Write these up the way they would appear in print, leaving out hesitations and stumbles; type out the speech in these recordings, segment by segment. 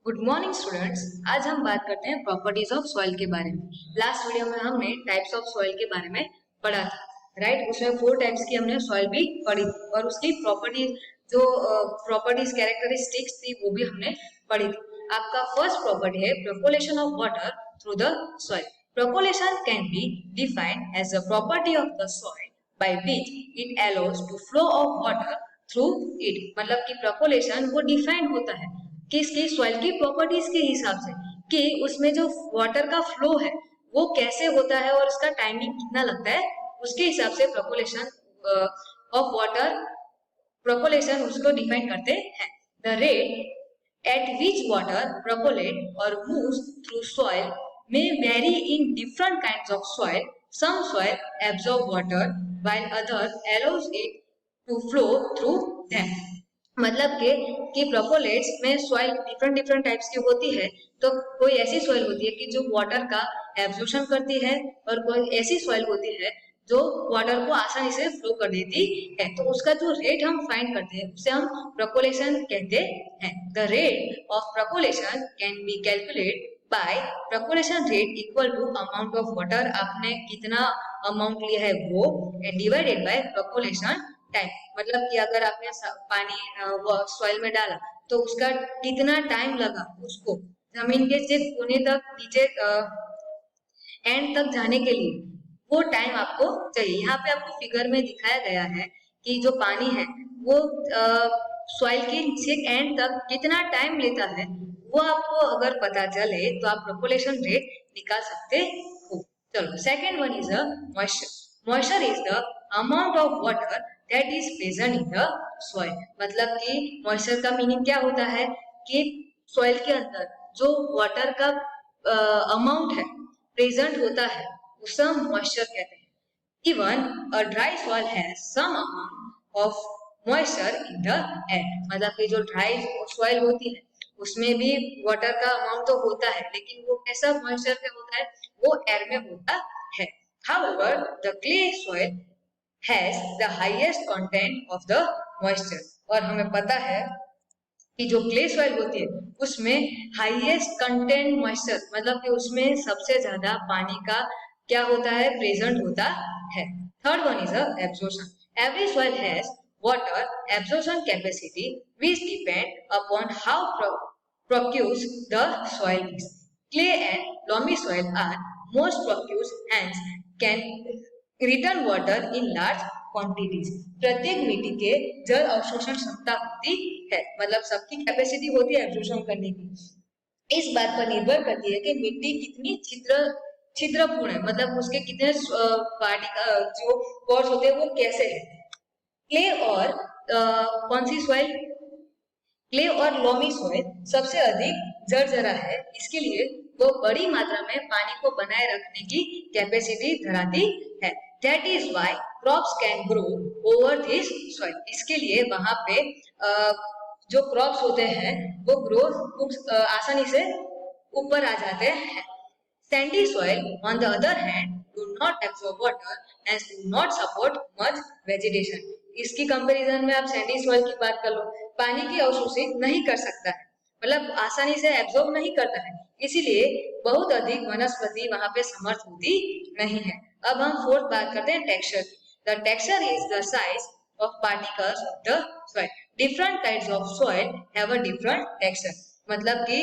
Good morning students. आज हम बात करते हैं प्रॉपर्टीज ऑफ सॉइल के बारे में। लास्ट वीडियो में हमने टाइप्स ऑफ सॉइल के बारे में पढ़ा था, राइट। उसमें 4 टाइप्स की हमने सॉइल भी पढ़ी थी और उसकी प्रॉपर्टीज जो प्रॉपर्टीज कैरेक्टरिस्टिक्स थी वो भी हमने पढ़ी थी। आपका फर्स्ट प्रॉपर्टी है percolation of water through the soil. Percolation can be defined as a property of the soil by which it allows to flow of water through it. मतलब कि प्रपोलेशन वो डिफाइंड होता है किसकी, सॉइल की प्रॉपर्टीज के हिसाब से कि उसमें जो वाटर का फ्लो है वो कैसे होता है और उसका टाइमिंग कितना लगता है, उसके हिसाब से प्रपोलेशन ऑफ वाटर प्रपोलेशन उसको डिफाइन करते हैं। The rate at which water percolate और moves through soil may vary in different kinds of soil. Some soil absorb water while others allows it to flow through them. मतलब कि प्रोपोलेट्स में soil different different types की होती है। तो कोई ऐसी सॉइल होती है कि जो वाटर का एब्जॉर्प्शन करती है और कोई ऐसी सॉइल होती है जो वाटर को आसानी से फ्लो कर देती है। तो उसका जो रेट हम फाइंड करते हैं उसे हम प्रोपोलेशन कहते हैं। The rate of percolation can be calculate by percolation rate equal to amount of water, आपने कितना अमाउंट लिया है वो, डिवाइडेड बाय प्रपोलेशन टाइम। मतलब कि अगर आपने पानी सॉइल में डाला तो उसका कितना टाइम लगा उसको जमीन के से कोने तक नीचे एंड तक जाने के लिए, वो टाइम आपको चाहिए। यहाँ पे आपको फिगर में दिखाया गया है कि जो पानी है वो सॉइल के नीचे एंड तक कितना टाइम लेता है, वो आपको अगर पता चले तो आप प्रोपोलेशन रेट निकाल सकते हो। चलो, second one is moisture. Moisture is the amount of water that is present in the soil. मतलब कि मॉइस्चर का मीनिंग क्या होता है कि सॉइल के अंदर जो वाटर का अमाउंट है प्रेजेंट होता है उसे हम मॉइस्चर कहते हैं। Even a dry soil has some amount of moisture in the air. मतलब कि जो ड्राई सॉइल होती है उसमें भी वाटर का अमाउंट तो होता है, लेकिन वो कैसा मॉइस्चर में होता है, वो एयर में होता है। However, the clay soil has the highest content of the moisture. और हमें पता है कि जो क्ले सॉइल होती है उसमें हाईएस्ट कंटेंट मॉइस्चर, मतलब कि उसमें सबसे ज्यादा पानी का क्या होता है, प्रेजेंट होता है। Third one is absorption. Every soil has water absorption capacity which depend upon how porous the soil is. Clay and loamy soil are most profuse hence can return water in large quantities. प्रत्येक मिट्टी के जल अवशोषण क्षमता होती है, मतलब सबकी कैपेसिटी होती है एब्जॉर्प्शन करने की। इस बात पर निर्भर करती है कि मिट्टी कितनी छिद्रपूर्ण है, मतलब उसके कितने जो पोर्स होते हैं वो कैसे है। क्ले और कौन सी सॉइल, क्ले और लोमी सॉइल सबसे अधिक जर्जरा है, इसके लिए वो बड़ी मात्रा में पानी को बनाए रखने की कैपेसिटी धराती है। That is why crops can grow over this soil. इसके लिए वहां पे जो क्रॉप्स होते हैं वो ग्रो आसानी से ऊपर आ जाते हैं। Sandy soil, on the other hand, do not absorb water and do not support much vegetation. इसकी कंपैरिजन में आप सैंडी सॉइल की बात कर लो, पानी की अवशोषित नहीं कर सकता है, मतलब आसानी से एब्जॉर्ब नहीं करता है, इसीलिए बहुत अधिक वनस्पति वहां पे समर्थ होती नहीं है। अब हम फोर्थ बात करते हैं टेक्सचर की। The texture is the size of particles of the soil. Different kinds of soil have a different texture. मतलब कि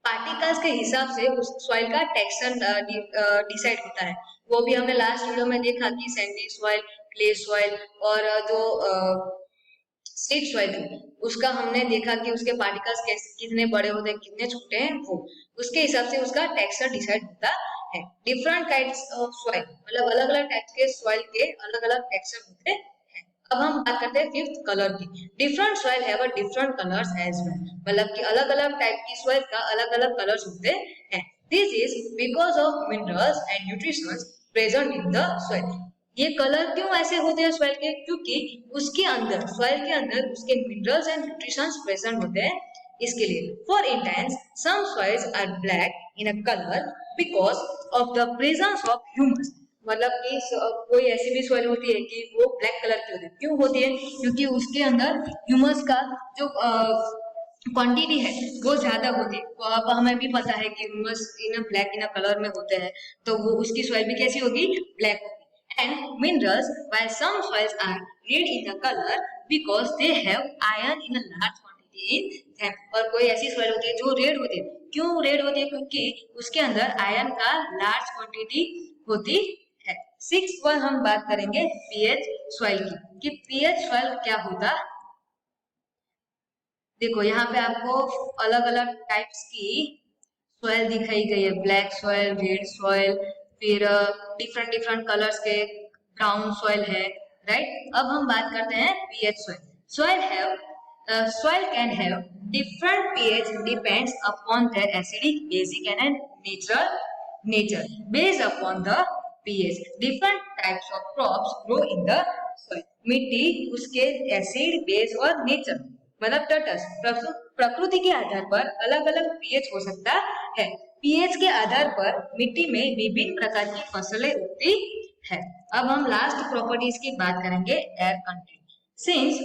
पार्टिकल्स के हिसाब से उस सॉइल का टेक्सचर डिसाइड होता है। वो भी हमने लास्ट वीडियो में देखा कि सैंडी सॉइल, क्ले सॉइल और जो स्टिक सॉइल थी उसका हमने देखा कि उसके पार्टिकल्स कितने बड़े होते हैं कितने छोटे हैं, वो उसके हिसाब से उसका टेक्सचर डिसाइड होता है। डिफरेंट टाइप्स ऑफ सॉइल, मतलब अलग अलग टाइप्स के सॉइल के अलग अलग टेक्सचर होते हैं। अब हम बात करते हैं फिफ्थ कलर की। Different soil have a different colours as well. मतलब कि अलग अलग टाइप की सॉइल का अलग अलग कलर्स होते हैं। This is because of minerals and nutritions present in the soil. ये कलर क्यों ऐसे होते हैं सॉइल के, क्योंकि उसके अंदर सॉइल के अंदर उसके मिनरल्स एंड न्यूट्रिशंस प्रेजेंट होते हैं, इसके लिए। For instance some soils are black in a colour because of the presence of humus. मतलब कि कोई ऐसी भी सॉइल होती है कि वो ब्लैक कलर की होती है, क्यों होती है, क्योंकि उसके अंदर ह्यूमस का जो क्वांटिटी है वो ज्यादा होती है। तो अब हमें भी पता है कि humus in black in colour में होते हैं, तो वो उसकी सॉइल भी कैसी होगी, ब्लैक होगी। And minerals while some soils are red in the colour because they have iron in a large quantity in them. और कोई ऐसी सॉइल होती है जो रेड होती है, क्यों रेड होती है, क्योंकि उसके अंदर आयरन का लार्ज क्वांटिटी होती है। 6 पर हम बात करेंगे पीएच सॉइल की, कि पीएच सॉइल क्या होता है। देखो यहाँ पे आपको अलग अलग टाइप्स की सॉइल दिखाई गई है, ब्लैक सॉइल, रेड सॉइल, फिर डिफरेंट डिफरेंट कलर्स के ब्राउन सॉइल है, राइट। अब हम बात करते हैं pH soil. Soil can have different pH depends upon their acidic, basic and natural nature. Based upon the pH different types of crops grow in the soil. मिट्टी उसके acid, base और nature मतलब तटस्थ प्रकृति के आधार पर अलग अलग पीएच हो सकता है। पीएच के आधार पर मिट्टी में विभिन्न प्रकार की फसलें उगती है। अब हम लास्ट प्रॉपर्टीज की बात करेंगे, air content. Since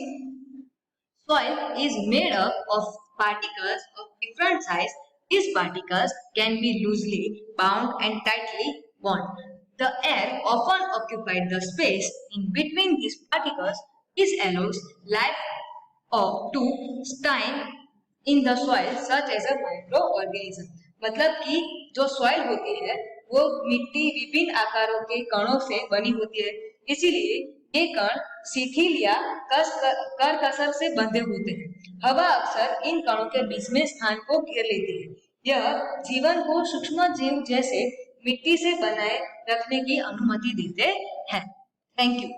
soil is made up of particles of different size, these particles can be loosely bound and tightly bound. The air often occupies the space in between these particles. This allows life to stay in the soil such as a microorganism. मतलब कि जो soil होती है वो मिट्टी विभिन्न आकारों के कणों से बनी होती है, इसीलिए ये कण शिथिल या करकसर से बंधे होते हैं। हवा अक्सर इन कणों के बीच में स्थान को घेर लेती है। यह जीवन को सूक्ष्म जीव जैसे मिट्टी से बनाए रखने की अनुमति देते हैं। Thank you.